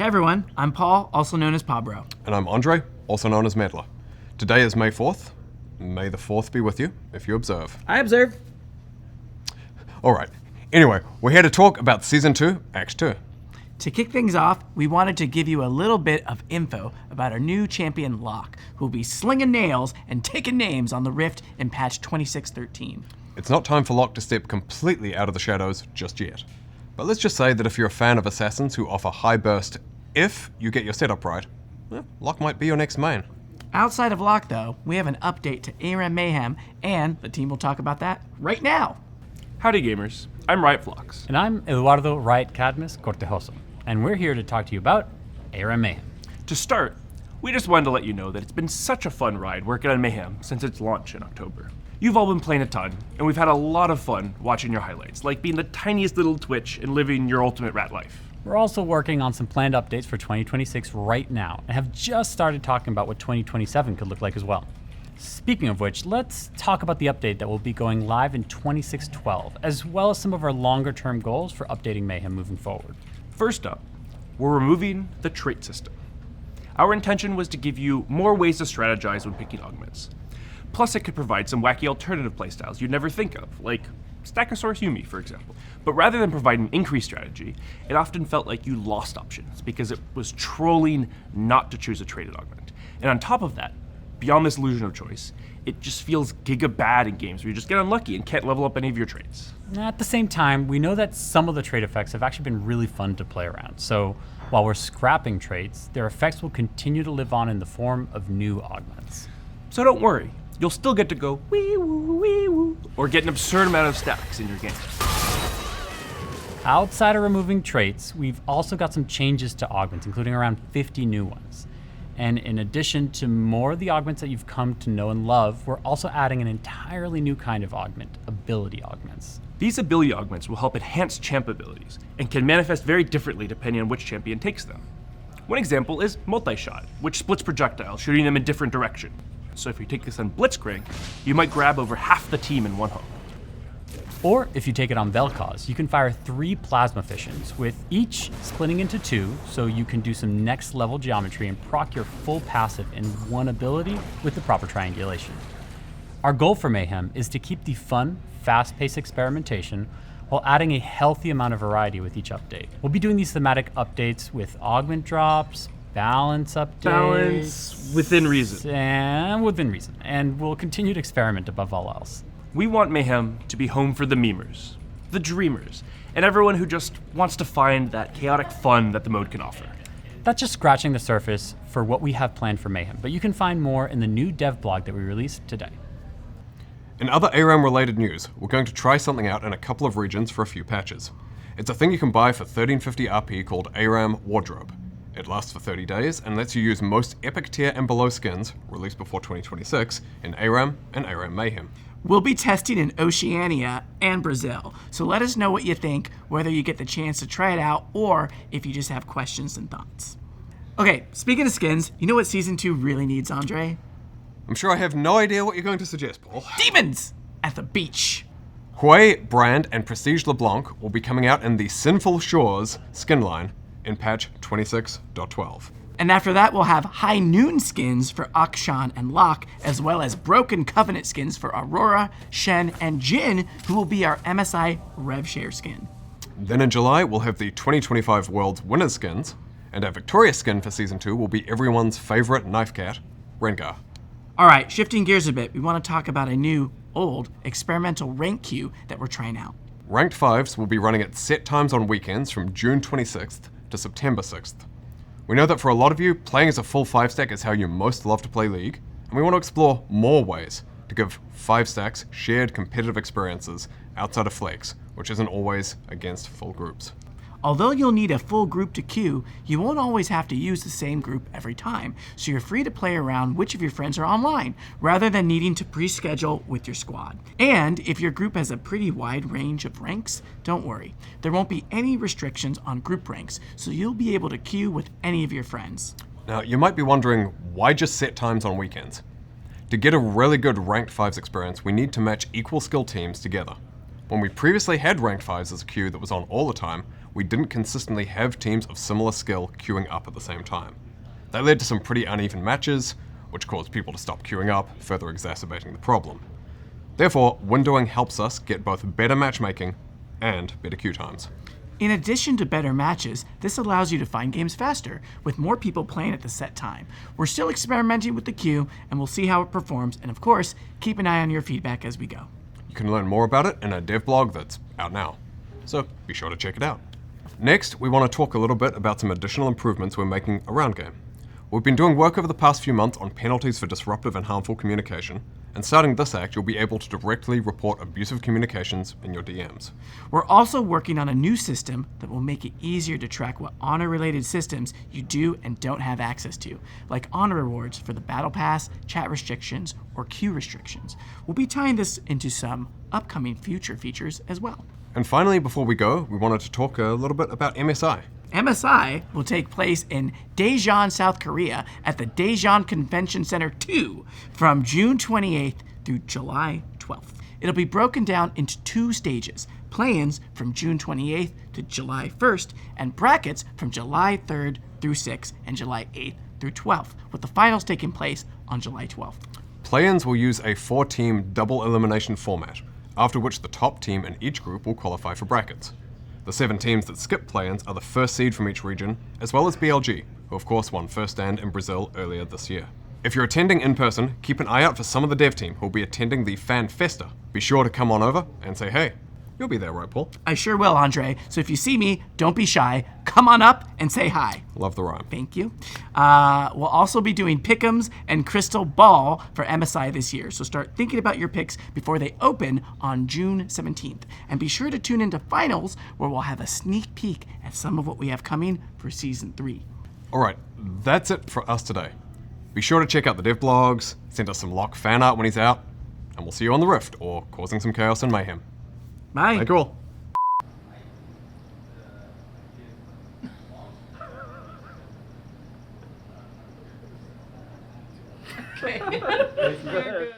Hey everyone, I'm Paul, also known as Pabro. And I'm Andre, also known as Meddler. Today is May 4th. May the 4th be with you, if you observe. I observe. Alright, anyway, we're here to talk about Season 2, Act 2. To kick things off, we wanted to give you a little bit of info about our new champion Locke, who will be slinging nails and taking names on the Rift in patch 2613. It's not time for Locke to step completely out of the shadows just yet. But let's just say that if you're a fan of assassins who offer high burst if you get your setup right, Locke might be your next main. Outside of Locke though, we have an update to ARAM Mayhem, and the team will talk about that right now. Howdy gamers, I'm Phlox. And I'm Eduardo Cadmus Cortejoso, and we're here to talk to you about ARAM Mayhem. To start, we just wanted to let you know that it's been such a fun ride working on Mayhem since its launch in October. You've all been playing a ton, and we've had a lot of fun watching your highlights, like being the tiniest little Twitch and living your ultimate rat life. We're also working on some planned updates for 2026 right now, and have just started talking about what 2027 could look like as well. Speaking of which, let's talk about the update that will be going live in 2612, as well as some of our longer term goals for updating Mayhem moving forward. First up, we're removing the trait system. Our intention was to give you more ways to strategize when picking augments. Plus, it could provide some wacky alternative playstyles you'd never think of, like Stackosaurus Yumi, for example. But rather than providing increased strategy, it often felt like you lost options because it was trolling not to choose a traded augment. And on top of that, beyond this illusion of choice, it just feels giga bad in games where you just get unlucky and can't level up any of your traits. At the same time, we know that some of the trait effects have actually been really fun to play around. So while we're scrapping traits, their effects will continue to live on in the form of new augments. So don't worry. You'll still get to go wee woo, or get an absurd amount of stacks in your game. Outside of removing traits, we've also got some changes to augments, including around 50 new ones. And in addition to more of the augments that you've come to know and love, we're also adding an entirely new kind of augment, ability augments. These ability augments will help enhance champ abilities, and can manifest very differently depending on which champion takes them. One example is multi-shot, which splits projectiles, shooting them in different directions. So if you take this on Blitzcrank, you might grab over half the team in one hook. Or if you take it on Vel'Koz, you can fire 3 plasma fissions, with each splitting into 2, so you can do some next level geometry and proc your full passive in one ability with the proper triangulation. Our goal for Mayhem is to keep the fun, fast-paced experimentation while adding a healthy amount of variety with each update. We'll be doing these thematic updates with augment drops, balance updates. Balance within reason. And within reason. And we'll continue to experiment above all else. We want Mayhem to be home for the memers, the dreamers, and everyone who just wants to find that chaotic fun that the mode can offer. That's just scratching the surface for what we have planned for Mayhem, but you can find more in the new dev blog that we released today. In other ARAM related news, we're going to try something out in a couple of regions for a few patches. It's a thing you can buy for 1350 RP called ARAM Wardrobe. It lasts for 30 days and lets you use most epic tier and below skins, released before 2026, in ARAM and ARAM Mayhem. We'll be testing in Oceania and Brazil, so let us know what you think, whether you get the chance to try it out or if you just have questions and thoughts. Okay, speaking of skins, you know what Season 2 really needs, Andre? I'm sure I have no idea what you're going to suggest, Paul. Demons! At the beach. Hui, Brand, and Prestige LeBlanc will be coming out in the Sinful Shores skin line in patch 26.12. And after that, we'll have High Noon skins for Akshan and Locke, as well as Broken Covenant skins for Aurora, Shen, and Jin, who will be our MSI RevShare skin. Then in July, we'll have the 2025 World's Winners skins, and our Victoria skin for Season 2 will be everyone's favorite knife cat, Rengar. All right, shifting gears a bit, we want to talk about a new, old, experimental rank queue that we're trying out. Ranked 5s will be running at set times on weekends from June 26th to September 6th. We know that for a lot of you, playing as a full 5-stack is how you most love to play League, and we want to explore more ways to give 5-stacks shared competitive experiences outside of Flex, which isn't always against full groups. Although you'll need a full group to queue, you won't always have to use the same group every time, so you're free to play around which of your friends are online, rather than needing to pre-schedule with your squad. And if your group has a pretty wide range of ranks, don't worry. There won't be any restrictions on group ranks, so you'll be able to queue with any of your friends. Now, you might be wondering, why just set times on weekends? To get a really good ranked 5s experience, we need to match equal skill teams together. When we previously had ranked 5s as a queue that was on all the time, we didn't consistently have teams of similar skill queuing up at the same time. That led to some pretty uneven matches, which caused people to stop queuing up, further exacerbating the problem. Therefore, windowing helps us get both better matchmaking and better queue times. In addition to better matches, this allows you to find games faster, with more people playing at the set time. We're still experimenting with the queue, and we'll see how it performs, and of course, keep an eye on your feedback as we go. You can learn more about it in a dev blog that's out now, so be sure to check it out. Next, we want to talk a little bit about some additional improvements we're making around game. We've been doing work over the past few months on penalties for disruptive and harmful communication, and starting this act, you'll be able to directly report abusive communications in your DMs. We're also working on a new system that will make it easier to track what honor-related systems you do and don't have access to, like honor rewards for the Battle Pass, chat restrictions, or queue restrictions. We'll be tying this into some upcoming future features as well. And finally, before we go, we wanted to talk a little bit about MSI. MSI will take place in Daejeon, South Korea at the Daejeon Convention Center 2 from June 28th through July 12th. It'll be broken down into 2 stages, play-ins from June 28th to July 1st, and brackets from July 3rd through 6th and July 8th through 12th, with the finals taking place on July 12th. Play-ins will use a 4-team double elimination format, after which the top team in each group will qualify for brackets. The 7 teams that skip play-ins are the first seed from each region, as well as BLG, who of course won first stand in Brazil earlier this year. If you're attending in person, keep an eye out for some of the dev team who'll be attending the Fan Festa. Be sure to come on over and say hey. You'll be there, right, Paul? I sure will, Andre. So if you see me, don't be shy. Come on up and say hi. Love the rhyme. Thank you. We'll also be doing pick'ems and crystal ball for MSI this year. So start thinking about your picks before they open on June 17th. And be sure to tune into finals, where we'll have a sneak peek at some of what we have coming for season 3. Alright, that's it for us today. Be sure to check out the dev blogs, send us some Locke fan art when he's out, and we'll see you on the Rift, or causing some chaos and mayhem. Bye. Thank you all. Okay.